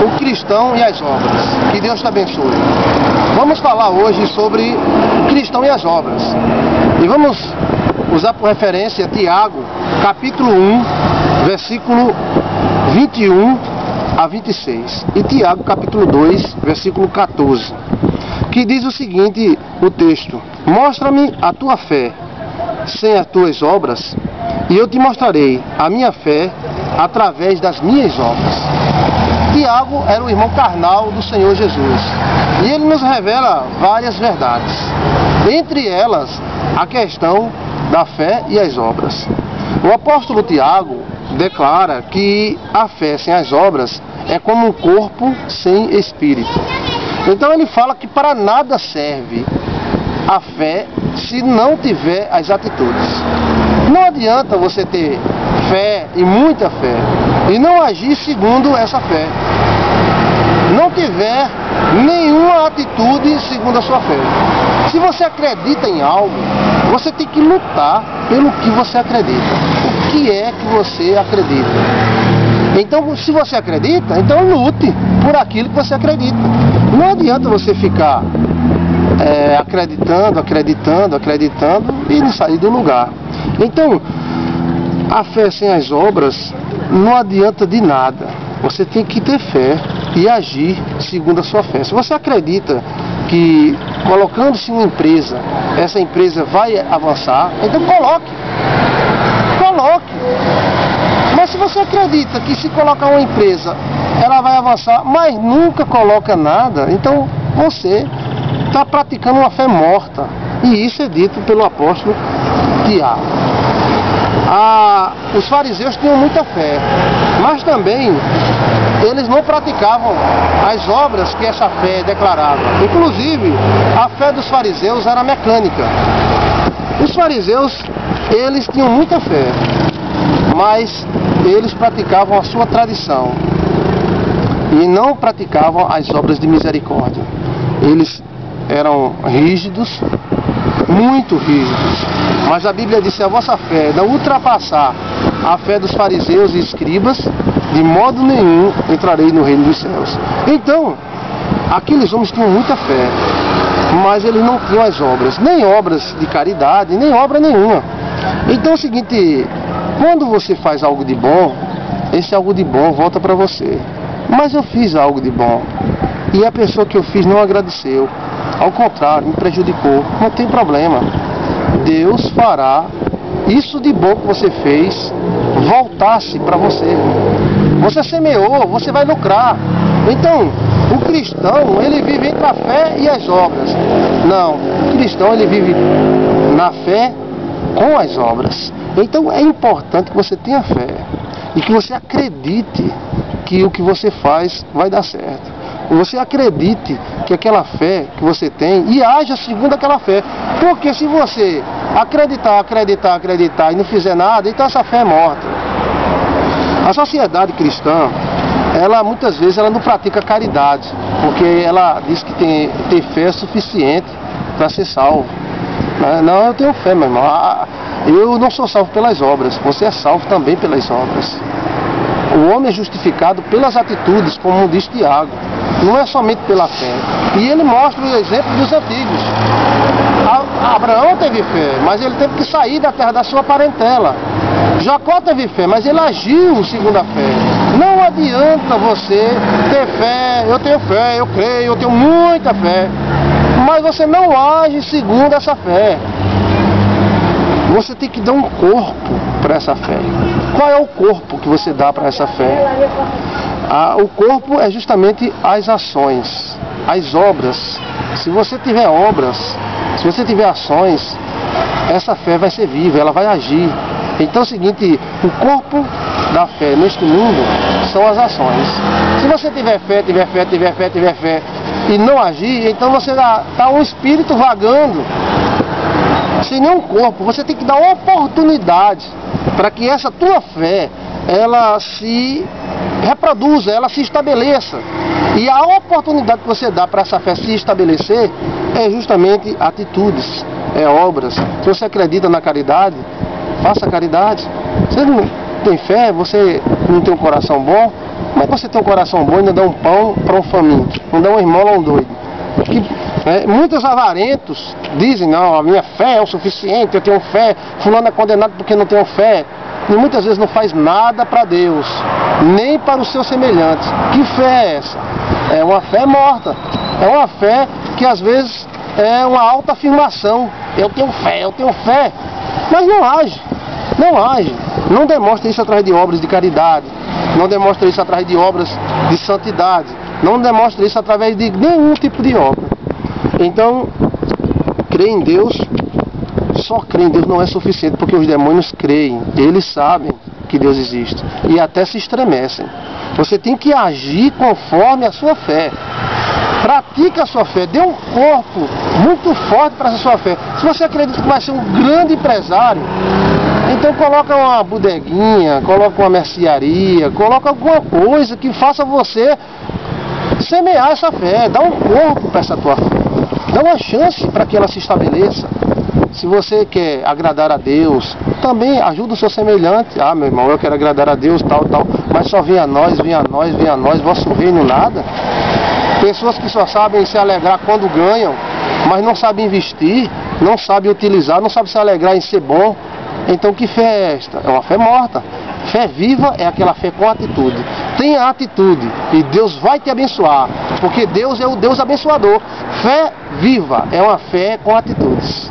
o cristão e as obras. Que Deus te abençoe. Vamos falar hoje sobre o cristão e as obras. E vamos usar por referência Tiago, capítulo 1, versículo 21 a 26. E Tiago, capítulo 2, versículo 14. Que diz o seguinte, o texto: mostra-me a tua fé sem as tuas obras, e eu te mostrarei a minha fé através das minhas obras. Tiago era o irmão carnal do Senhor Jesus, e ele nos revela várias verdades, entre elas a questão da fé e as obras. O apóstolo Tiago declara que a fé sem as obras é como um corpo sem espírito. Então ele fala que para nada serve a fé se não tiver as atitudes. Não adianta você ter fé e muita fé e não agir segundo essa fé. Não tiver nenhuma atitude segundo a sua fé. Se você acredita em algo, você tem que lutar pelo que você acredita. O que é que você acredita? Então, se você acredita, então lute por aquilo que você acredita. Não adianta você ficar acreditando e não sair do lugar. Então, a fé sem as obras não adianta de nada. Você tem que ter fé e agir segundo a sua fé. Se você acredita que colocando-se uma empresa, essa empresa vai avançar, então coloque. Mas se você acredita que se colocar uma empresa, ela vai avançar, mas nunca coloca nada, então você está praticando uma fé morta. E isso é dito pelo apóstolo Tiago. Os fariseus tinham muita fé, mas também eles não praticavam as obras que essa fé declarava. Inclusive, a fé dos fariseus era mecânica. Os fariseus, eles tinham muita fé, mas eles praticavam a sua tradição e não praticavam as obras de misericórdia. Eles eram rígidos, muito rígidos, mas a Bíblia diz: se a vossa fé não ultrapassar a fé dos fariseus e escribas, de modo nenhum entrarei no reino dos céus. Então, aqueles homens tinham muita fé, mas eles não tinham as obras, nem obras de caridade, nem obra nenhuma. Então é o seguinte: quando você faz algo de bom, esse algo de bom volta para você. Mas eu fiz algo de bom e a pessoa que eu fiz não agradeceu, ao contrário, me prejudicou. Não tem problema, Deus fará isso de bom que você fez voltar-se para você. Você semeou, você vai lucrar. Então, o cristão, ele vive entre a fé e as obras. Não, o cristão, ele vive na fé com as obras. Então é importante que você tenha fé e que você acredite que o que você faz vai dar certo. Você acredite que aquela fé que você tem e haja segundo aquela fé. Porque se você acreditar e não fizer nada, então essa fé é morta. A sociedade cristã, ela muitas vezes ela não pratica caridade, porque ela diz que ter fé é suficiente para ser salvo. Não, eu tenho fé, meu irmão. Eu não sou salvo pelas obras, você é salvo também pelas obras. O homem é justificado pelas atitudes, como diz Tiago, não é somente pela fé. E ele mostra o exemplo dos antigos. Abraão teve fé, mas ele teve que sair da terra da sua parentela. Jacó teve fé, mas ele agiu segundo a fé. Não adianta você ter fé, eu tenho fé, eu creio, eu tenho muita fé, mas você não age segundo essa fé. Você tem que dar um corpo para essa fé. Qual é o corpo que você dá para essa fé? O corpo é justamente as ações, as obras. Se você tiver obras, se você tiver ações, essa fé vai ser viva, ela vai agir. Então é o seguinte, o corpo da fé neste mundo são as ações. Se você tiver fé e não agir, então você está um espírito vagando, sem nenhum corpo. Você tem que dar uma oportunidade para que essa tua fé, ela se reproduza, ela se estabeleça. E a oportunidade que você dá para essa fé se estabelecer é justamente atitudes, é obras. Se você acredita na caridade, faça caridade. Você não tem fé, você não tem um coração bom, Como é que você tem um coração bom e não dá um pão para um faminto? Não dá uma esmola a um doido? Muitos avarentos dizem, não, a minha fé é o suficiente, eu tenho fé, fulano é condenado porque não tem fé. E muitas vezes não faz nada para Deus, nem para os seus semelhantes. Que fé é essa? É uma fé morta. É uma fé que às vezes é uma autoafirmação. Eu tenho fé, mas não age. Não age. Não demonstra isso através de obras de caridade. Não demonstra isso através de obras de santidade. Não demonstra isso através de nenhum tipo de obra. Então, crer em Deus, só crer em Deus não é suficiente, porque os demônios creem, eles sabem que Deus existe e até se estremecem. Você tem que agir conforme a sua fé. Pratique a sua fé, dê um corpo muito forte para essa sua fé. Se você acredita que vai ser um grande empresário, então coloca uma bodeguinha, coloca uma mercearia, coloca alguma coisa que faça você semear essa fé, dá um corpo para essa tua fé, dá uma chance para que ela se estabeleça. Se você quer agradar a Deus, também ajuda o seu semelhante. Ah, meu irmão, eu quero agradar a Deus, tal, mas só venha a nós, vosso reino nada. Pessoas que só sabem se alegrar quando ganham, mas não sabem investir, não sabem utilizar, não sabem se alegrar em ser bom. Então que fé é esta? É uma fé morta. Fé viva é aquela fé com atitude. Tenha atitude e Deus vai te abençoar, porque Deus é o Deus abençoador. Fé viva é uma fé com atitudes.